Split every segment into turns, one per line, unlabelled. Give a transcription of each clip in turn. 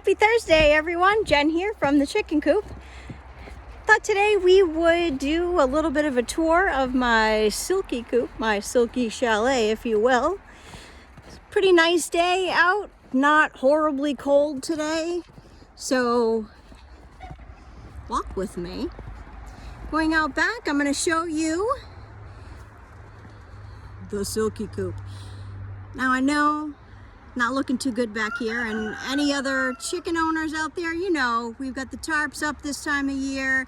Happy Thursday, everyone. Jen here from the chicken coop. Thought today we would do a little bit of a tour of my Silkie coop, my Silkie Chalet, if you will. It's a pretty nice day out, not horribly cold today, so walk with me. Going out back, I'm going to show you the Silkie coop. Now I know not looking too good back here, and any other chicken owners out there, you know, we've got the tarps up this time of year,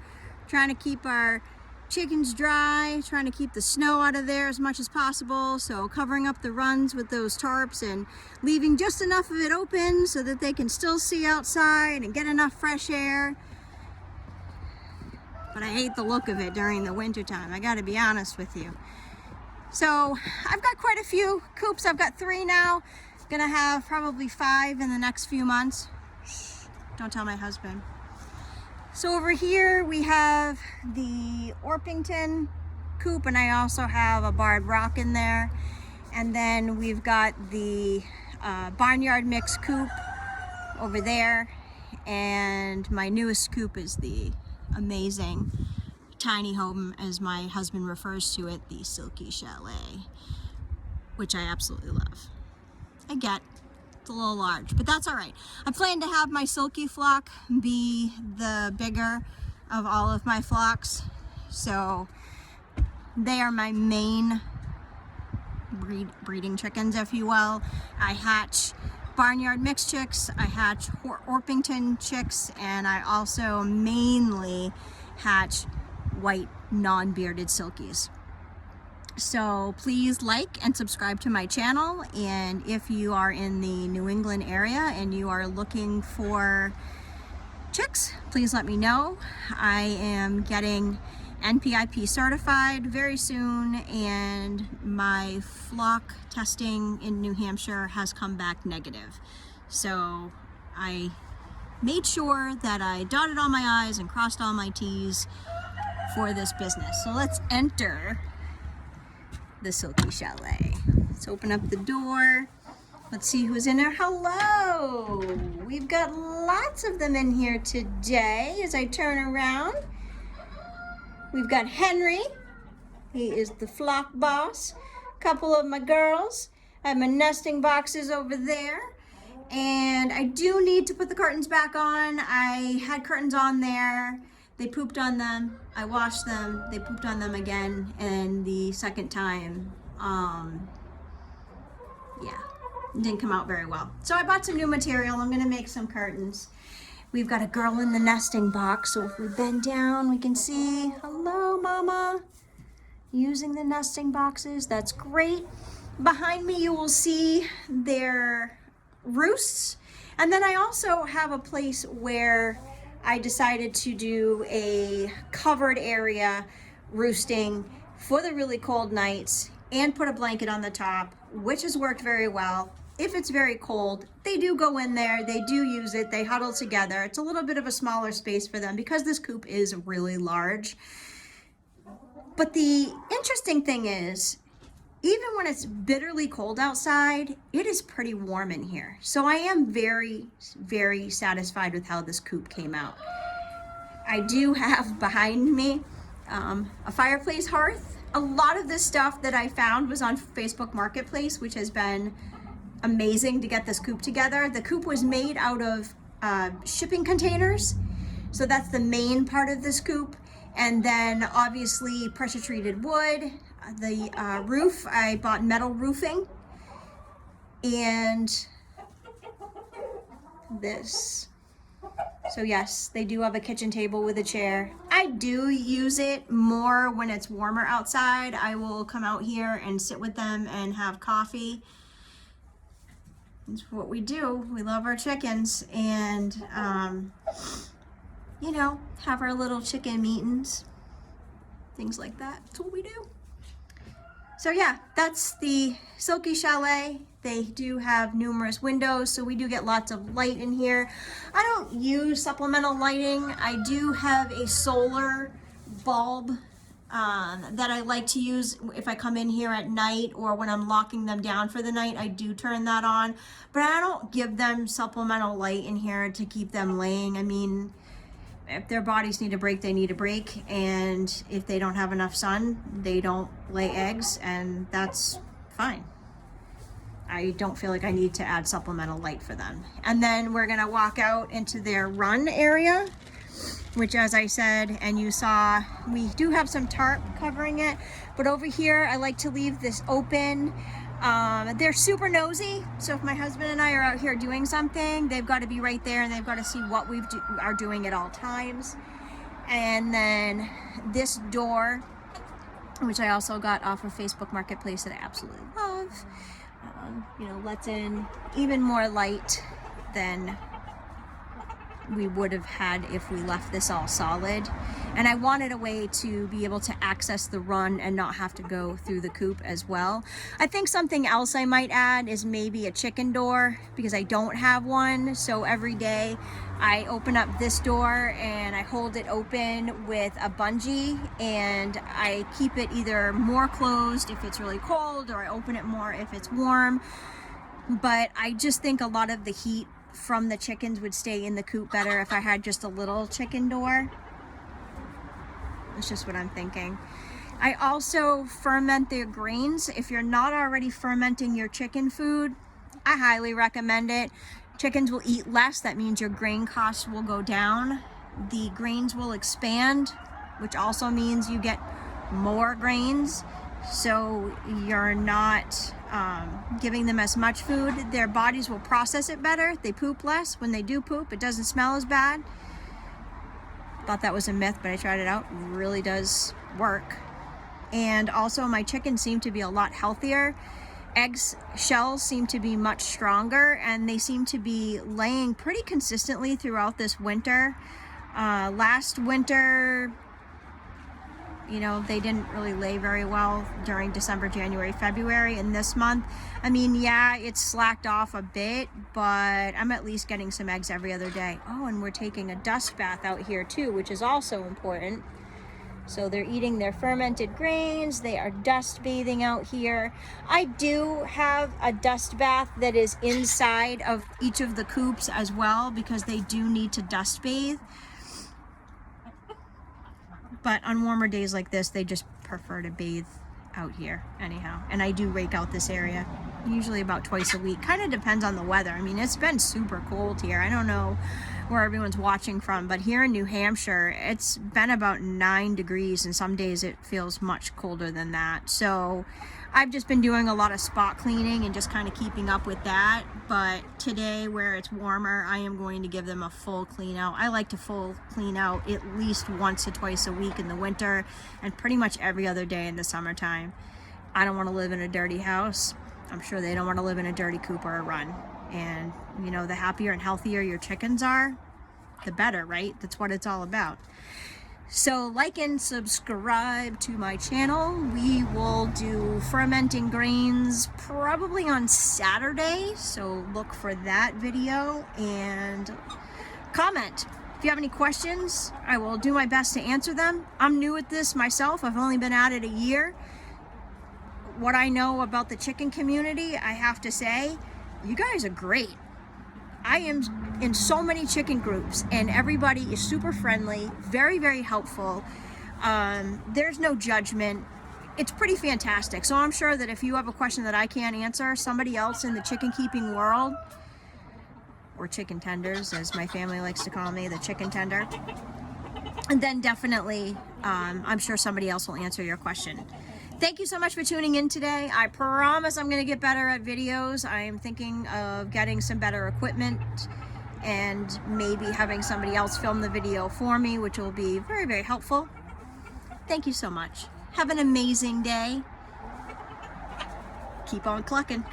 trying to keep our chickens dry, trying to keep the snow out of there as much as possible, so covering up the runs with those tarps and leaving just enough of it open so that they can still see outside and get enough fresh air. But I hate the look of it during the winter time, I gotta be honest with you. So I've got quite a few coops. I've got 3 now. Gonna have probably 5 in the next few months. Shh, don't tell my husband. So over here we have the Orpington coop, and I also have a barred rock in there. And then we've got the barnyard mix coop over there. And my newest coop is the amazing tiny home, as my husband refers to it, the Silkie Chalet, which I absolutely love. I get it's a little large, but that's all right. I plan to have my Silkie flock be the bigger of all of my flocks, so they are my main breeding chickens, if you will. I hatch barnyard mixed chicks, I hatch Orpington chicks, and I also mainly hatch white non-bearded Silkies. So please like and subscribe to my channel, and if you are in the New England area and you are looking for chicks, please let me know. I am getting NPIP certified very soon, and my flock testing in New Hampshire has come back negative. So I made sure that I dotted all my I's and crossed all my T's for this business. So let's enter the Silkie Chalet. Let's open up the door. Let's see who's in there. Hello! We've got lots of them in here today as I turn around. We've got Henry. He is the flock boss. A couple of my girls. I have my nesting boxes over there. And I do need to put the curtains back on. I had curtains on there. They pooped on them. I washed them. They pooped on them again. And the second time, yeah, it didn't come out very well. So I bought some new material. I'm gonna make some curtains. We've got a girl in the nesting box. So if we bend down, we can see, hello, mama. Using the nesting boxes, that's great. Behind me, you will see their roosts. And then I also have a place where I decided to do a covered area roosting for the really cold nights and put a blanket on the top, which has worked very well. If it's very cold, they do go in there, they do use it, they huddle together. It's a little bit of a smaller space for them because this coop is really large. But the interesting thing is, even when it's bitterly cold outside, it is pretty warm in here. So I am very, very satisfied with how this coop came out. I do have behind me a fireplace hearth. A lot of this stuff that I found was on Facebook Marketplace, which has been amazing to get this coop together. The coop was made out of shipping containers. So that's the main part of this coop. And then obviously pressure treated wood. The roof, I bought metal roofing, and this. So yes, they do have a kitchen table with a chair. I do use it more when it's warmer outside. I will come out here and sit with them and have coffee. It's what we do. We love our chickens, and you know, have our little chicken meetings, things like that. That's what we do. So yeah, that's the Silkie Chalet. They do have numerous windows, so we do get lots of light in here. I don't use supplemental lighting. I do have a solar bulb that I like to use if I come in here at night or when I'm locking them down for the night. I do turn that on, but I don't give them supplemental light in here to keep them laying. I mean, if their bodies need a break, they need a break, and if they don't have enough sun, they don't lay eggs, and that's fine. I don't feel like I need to add supplemental light for them. And then we're gonna walk out into their run area, which, as I said, and you saw, we do have some tarp covering it, but over here I like to leave this open. They're super nosy, so if my husband and I are out here doing something, they've got to be right there and they've got to see what we are doing at all times. And then this door, which I also got off of Facebook Marketplace that I absolutely love, you know, lets in even more light than we would have had if we left this all solid. And I wanted a way to be able to access the run and not have to go through the coop as well. I think something else I might add is maybe a chicken door, because I don't have one. So every day I open up this door and I hold it open with a bungee, and I keep it either more closed if it's really cold, or I open it more if it's warm. But I just think a lot of the heat from the chickens would stay in the coop better if I had just a little chicken door. That's just what I'm thinking. I also ferment their grains. If you're not already fermenting your chicken food, I highly recommend it. Chickens will eat less. That means your grain costs will go down. The grains will expand, which also means you get more grains. So you're not giving them as much food. Their bodies will process it better. They poop less. When they do poop, it doesn't smell as bad. Thought that was a myth, but I tried it out. It really does work. And also my chickens seem to be a lot healthier. Eggs shells seem to be much stronger, and they seem to be laying pretty consistently throughout this winter. Last winter, you know, they didn't really lay very well during December, January, February, and this month, I mean, yeah, it's slacked off a bit, but I'm at least getting some eggs every other day. Oh, and we're taking a dust bath out here too, which is also important. So they're eating their fermented grains. They are dust bathing out here. I do have a dust bath that is inside of each of the coops as well, because they do need to dust bathe. But on warmer days like this, they just prefer to bathe out here anyhow. And I do rake out this area usually about twice a week. Kind of depends on the weather. I mean, it's been super cold here. I don't know where everyone's watching from, but here in New Hampshire, it's been about 9 degrees, and some days it feels much colder than that. So I've just been doing a lot of spot cleaning and just kind of keeping up with that. But today, where it's warmer, I am going to give them a full clean out. I like to full clean out at least once or twice a week in the winter, and pretty much every other day in the summertime. I don't want to live in a dirty house. I'm sure they don't want to live in a dirty coop or a run. And, you know, the happier and healthier your chickens are, the better, right? That's what it's all about. So like and subscribe to my channel. We will do fermenting grains probably on Saturday, so look for that video, and comment. If you have any questions, I will do my best to answer them. I'm new at this myself. I've only been at it a year. What I know about the chicken community, I have to say, you guys are great. I am in so many chicken groups, and everybody is super friendly, very, very helpful. There's no judgment. It's pretty fantastic. So I'm sure that if you have a question that I can't answer, somebody else in the chicken keeping world, or chicken tenders, as my family likes to call me, the chicken tender, and then definitely, I'm sure somebody else will answer your question. Thank you so much for tuning in today. I promise I'm going to get better at videos. I am thinking of getting some better equipment and maybe having somebody else film the video for me, which will be very, very helpful. Thank you so much. Have an amazing day. Keep on clucking.